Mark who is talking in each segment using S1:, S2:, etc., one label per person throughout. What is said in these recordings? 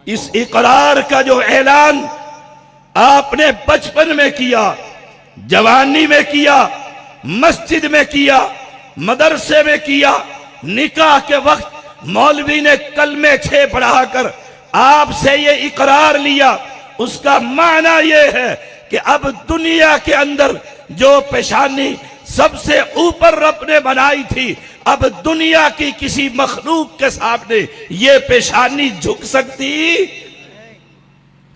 S1: اس اقرار کا جو اعلان آپ نے بچپن میں کیا، جوانی میں کیا، مسجد میں کیا، مدرسے میں کیا، نکاح کے وقت مولوی نے کلمے 6 پڑھا کر آپ سے یہ اقرار لیا، اس کا معنی یہ ہے کہ اب دنیا کے اندر جو پیشانی سب سے اوپر رب نے بنائی تھی، اب دنیا کی کسی مخلوق کے سامنے یہ پیشانی جھک سکتی؟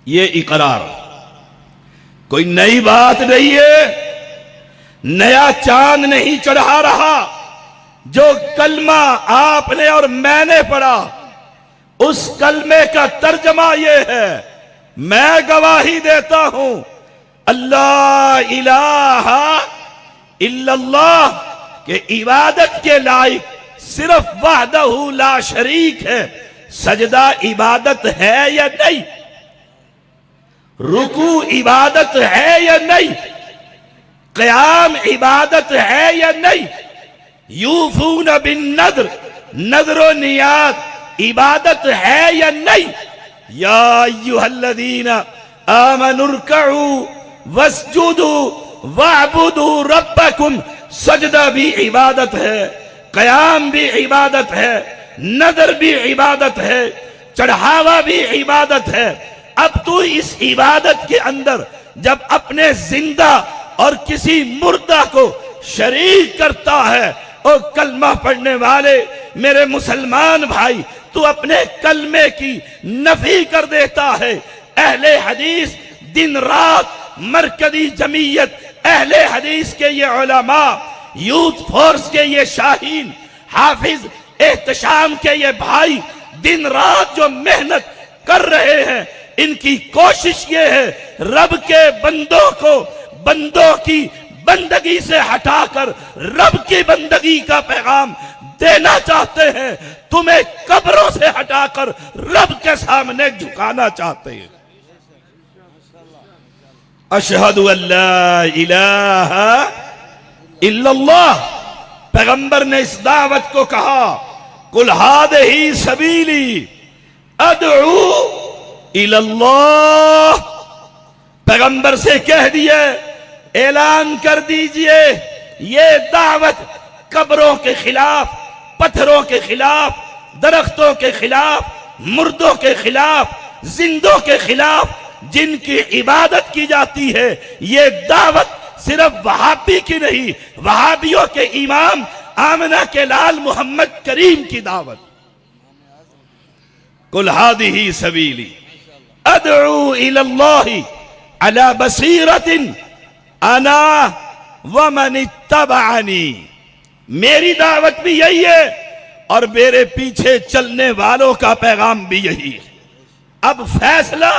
S1: یہ اقرار کوئی نئی بات نہیں ہے، نیا چاند نہیں چڑھا رہا۔ جو کلمہ آپ نے اور میں نے پڑھا، اس کلمے کا ترجمہ یہ ہے، میں گواہی دیتا ہوں اللہ الہ الا اللہ، کہ عبادت کے لائق صرف وحدہ لا شریک ہے۔ سجدہ عبادت ہے یا نہیں؟ رکوع عبادت ہے یا نہیں؟ قیام عبادت ہے یا نہیں؟ یوفون بالنذر، نذر و نیاز عبادت ہے یا نہیں؟ یا ایھا الذین آمنوا ارکعوا واسجدوا واعبدوا ربکم، سجدہ بھی عبادت ہے، قیام بھی عبادت ہے، نذر بھی عبادت ہے، چڑھاوا بھی عبادت ہے۔ اب تو اس عبادت کے اندر جب اپنے زندہ اور کسی مردہ کو شریک کرتا ہے، اور کلمہ پڑھنے والے میرے مسلمان بھائی، تو اپنے کلمے کی نفی کر دیتا ہے۔ اہل حدیث دن رات مرکزی جمعیت اہل حدیث کے یہ علماء، یوتھ فورس کے یہ شاہین، حافظ احتشام کے یہ بھائی، دن رات جو محنت کر رہے ہیں، ان کی کوشش یہ ہے رب کے بندوں کو بندوں کی بندگی سے ہٹا کر رب کی بندگی کا پیغام دینا چاہتے ہیں، تمہیں قبروں سے ہٹا کر رب کے سامنے جھکانا چاہتے ہیں۔ اشہد ان لا الہ الا اللہ، پیغمبر نے اس دعوت کو کہا قل ھذہ سبیلی ادعو الی اللہ، پیغمبر سے کہہ دیے، اعلان کر دیجئے، یہ دعوت قبروں کے خلاف، پتھروں کے خلاف، درختوں کے خلاف، مردوں کے خلاف، زندوں کے خلاف جن کی عبادت کی جاتی ہے، یہ دعوت صرف وہابی کی نہیں، وہابیوں کے امام آمنہ کے لال محمد کریم کی دعوت۔ قل ھذہ سبیلی ادعو الی اللہ علی بصیرۃ انا ومن اتبعنی، میری دعوت بھی یہی ہے اور میرے پیچھے چلنے والوں کا پیغام بھی یہی ہے۔ اب فیصلہ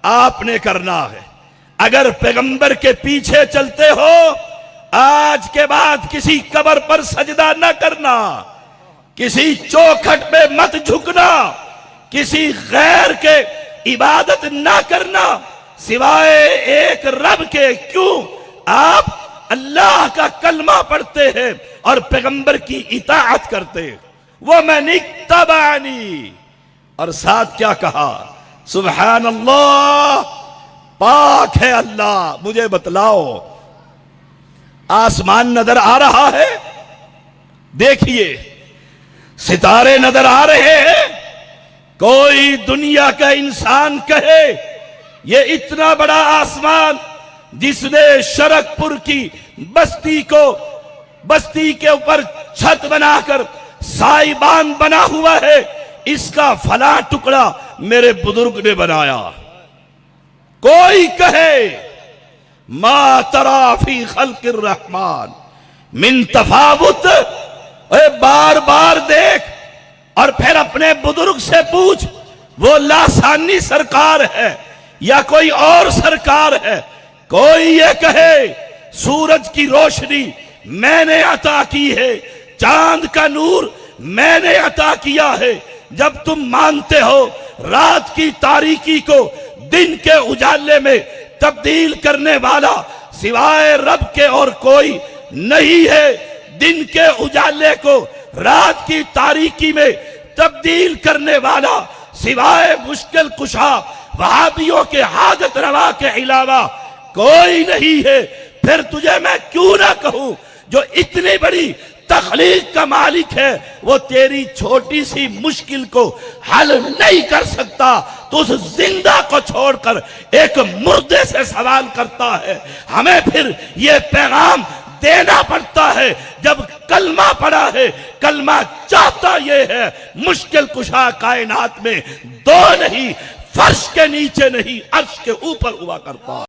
S1: آپ نے کرنا ہے۔ اگر پیغمبر کے پیچھے چلتے ہو، آج کے بعد کسی قبر پر سجدہ نہ کرنا، کسی چوکھٹ پہ مت جھکنا، کسی غیر کے عبادت نہ کرنا سوائے ایک رب کے۔ کیوں؟ آپ اللہ کا کلمہ پڑھتے ہیں اور پیغمبر کی اطاعت کرتے ہیں۔ وَمَنِ اتَّبَعَنِي، اور ساتھ کیا کہا؟ سبحان اللہ، پاک ہے اللہ۔ مجھے بتلاؤ، آسمان نظر آ رہا ہے؟ دیکھیے، ستارے نظر آ رہے ہیں؟ کوئی دنیا کا انسان کہے یہ اتنا بڑا آسمان جس نے شرک پور کی بستی کے اوپر چھت بنا کر سائبان بنا ہوا ہے، اس کا فلاں ٹکڑا میرے بزرگ نے بنایا؟ کوئی کہے ما ترا فی خلق الرحمن من تفاوت، اے بار بار دیکھ اور پھر اپنے بزرگ سے پوچھ، وہ لاسانی سرکار ہے یا کوئی اور سرکار ہے؟ کوئی یہ کہے سورج کی روشنی میں نے عطا کی ہے، چاند کا نور میں نے عطا کیا ہے، جب تم مانتے ہو رات کی تاریکی کو دن کے اجالے میں تبدیل کرنے والا سوائے رب کے اور کوئی نہیں ہے، دن کے اجالے کو رات کی تاریکی میں تبدیل کرنے والا سوائے مشکل کشا وہابیوں کے حاجت روا کے علاوہ کوئی نہیں ہے۔ پھر تجھے میں کیوں نہ کہوں جو اتنی بڑی تخلیق کا مالک ہے وہ تیری چھوٹی سی مشکل کو حل نہیں کر سکتا تو اس زندہ کو چھوڑ کر ایک مردے سے سوال کرتا ہے۔ ہمیں پھر یہ پیغام دینا پڑتا ہے جب کلمہ پڑا ہے، کلمہ چاہتا یہ ہے مشکل کشا کائنات میں دو نہیں، فرش کے نیچے نہیں عرش کے اوپر ہوا کرتا۔